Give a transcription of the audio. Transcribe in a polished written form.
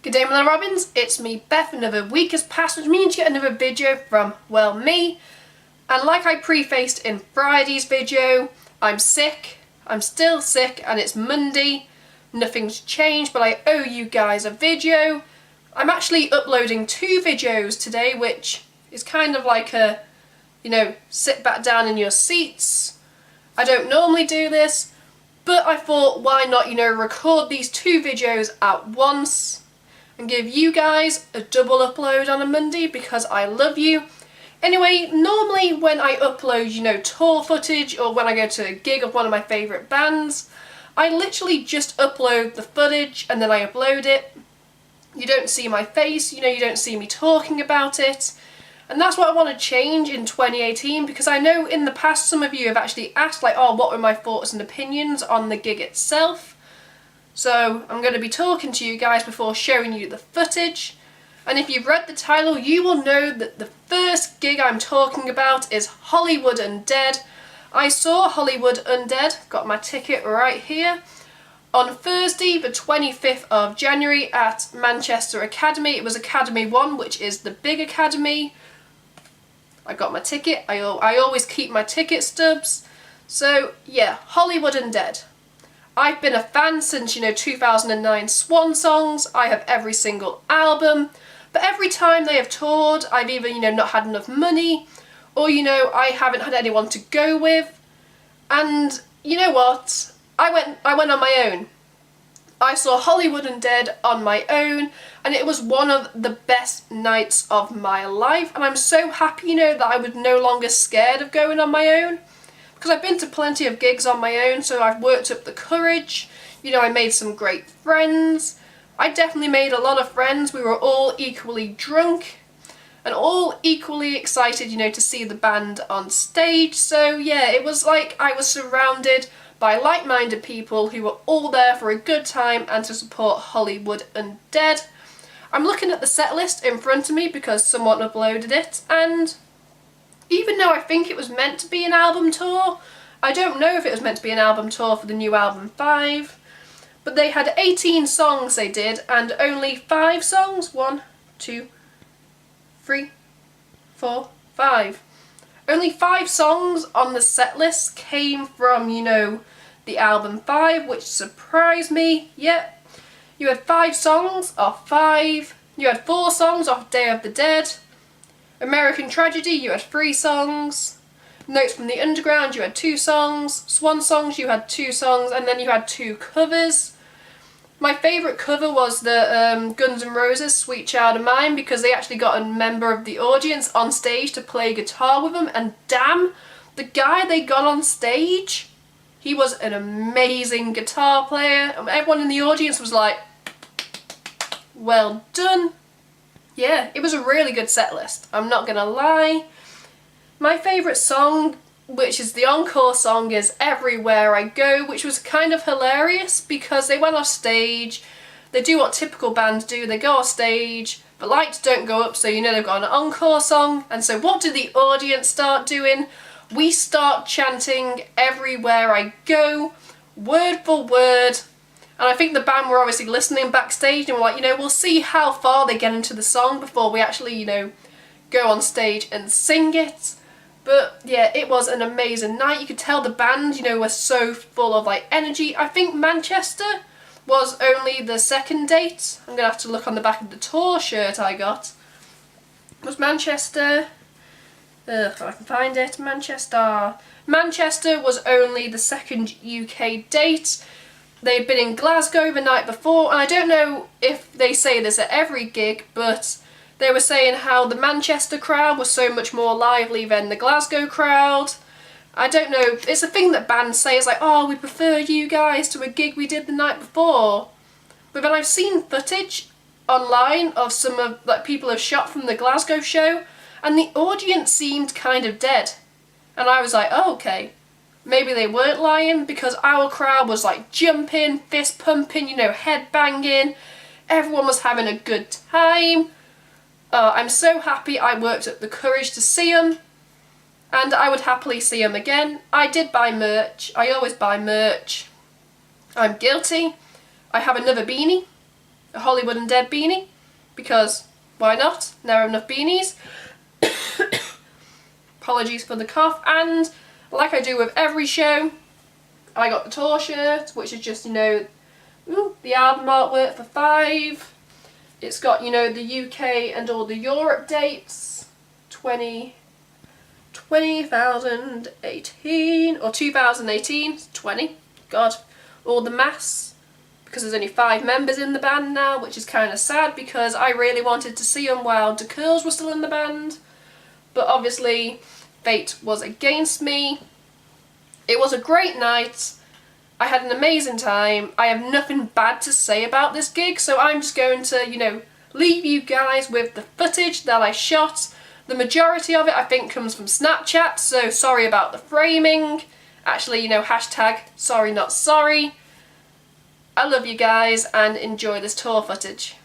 Good day, my little robins, it's me Beth. Another week has passed, which means you get another video from, well, me. And like I prefaced in Friday's video, I'm sick, I'm still sick, and it's Monday. Nothing's changed, but I owe you guys a video. I'm actually uploading 2 videos today, which is kind of like a, sit back down in your seats. I don't normally do this, but I thought why not, record these 2 videos at once and give you guys a double upload on a Monday because I love you. Anyway, normally when I upload, tour footage or when I go to a gig of one of my favourite bands, I literally just upload the footage and then I upload it. You don't see my face, you don't see me talking about it. And that's what I want to change in 2018, because I know in the past some of you have actually asked, like, oh, what were my thoughts and opinions on the gig itself. So I'm going to be talking to you guys before showing you the footage. And if you've read the title, you will know that the first gig I'm talking about is Hollywood Undead. I saw Hollywood Undead, got my ticket right here, on Thursday the 25th of January at Manchester Academy. It was Academy 1, which is the big academy. I got my ticket. I always keep my ticket stubs. So yeah, Hollywood Undead. I've been a fan since, 2009 Swan Songs. I have every single album. But every time they have toured, I've either, not had enough money, or, I haven't had anyone to go with. And you know what? I went on my own. I saw Hollywood Undead on my own, and it was one of the best nights of my life. And I'm so happy, that I was no longer scared of going on my own. Because I've been to plenty of gigs on my own, so I've worked up the courage. I made some great friends. I definitely made a lot of friends. We were all equally drunk and all equally excited, to see the band on stage. So yeah, it was like I was surrounded by like-minded people who were all there for a good time and to support Hollywood Undead. I'm looking at the set list in front of me because someone uploaded it, and even though I think it was meant to be an album tour, I don't know if it was meant to be an album tour for the new album 5, but they had 18 songs they did, and only 5 songs, 1, 2, 3, 4, 5. Only 5 songs on the set list came from, the album 5, which surprised me. Yep, you had 5 songs off 5, you had 4 songs off Day of the Dead. American Tragedy, you had 3 songs. Notes from the Underground, you had 2 songs. Swan Songs, you had 2 songs, and then you had 2 covers. My favourite cover was the Guns N' Roses' Sweet Child of Mine, because they actually got a member of the audience on stage to play guitar with them, and damn, the guy they got on stage, he was an amazing guitar player, and everyone in the audience was like, well done. Yeah, it was a really good set list, I'm not gonna lie. My favourite song, which is the encore song, is Everywhere I Go, which was kind of hilarious because they went off stage, they do what typical bands do, they go off stage, the lights don't go up, so they've got an encore song, and so what do the audience start doing? We start chanting Everywhere I Go, word for word. And I think the band were obviously listening backstage and were like, we'll see how far they get into the song before we actually, go on stage and sing it. But yeah, it was an amazing night. You could tell the band, were so full of energy. I think Manchester was only the second date. I'm going to have to look on the back of the tour shirt I got. Was Manchester... if I can find it. Manchester was only the second UK date. They'd been in Glasgow the night before, and I don't know if they say this at every gig, but they were saying how the Manchester crowd was so much more lively than the Glasgow crowd. I don't know, it's a thing that bands say, it's like, oh, we prefer you guys to a gig we did the night before. But then I've seen footage online of some of people have shot from the Glasgow show, and the audience seemed kind of dead. And I was like, oh, okay. Maybe they weren't lying, because our crowd was jumping, fist pumping, head banging. Everyone was having a good time. I'm so happy I worked up the courage to see them, and I would happily see them again. I did buy merch. I always buy merch. I'm guilty. I have another beanie. a Hollywood Undead beanie, because why not? Never have enough beanies. Apologies for the cough. And like I do with every show, I got the tour shirt, which is just, you know, the album artwork for 5. It's got, you know, the UK and all the Europe dates. 2018 or 2018, 20, God. All the masks, because there's only 5 members in the band now, which is kind of sad because I really wanted to see them while the Curls were still in the band. But obviously, fate was against me. It was a great night. I had an amazing time. I have nothing bad to say about this gig, so I'm just going to, you know, leave you guys with the footage that I shot. The majority of it, I think, comes from Snapchat, so sorry about the framing. Actually, you know, hashtag sorry not sorry. I love you guys and enjoy this tour footage.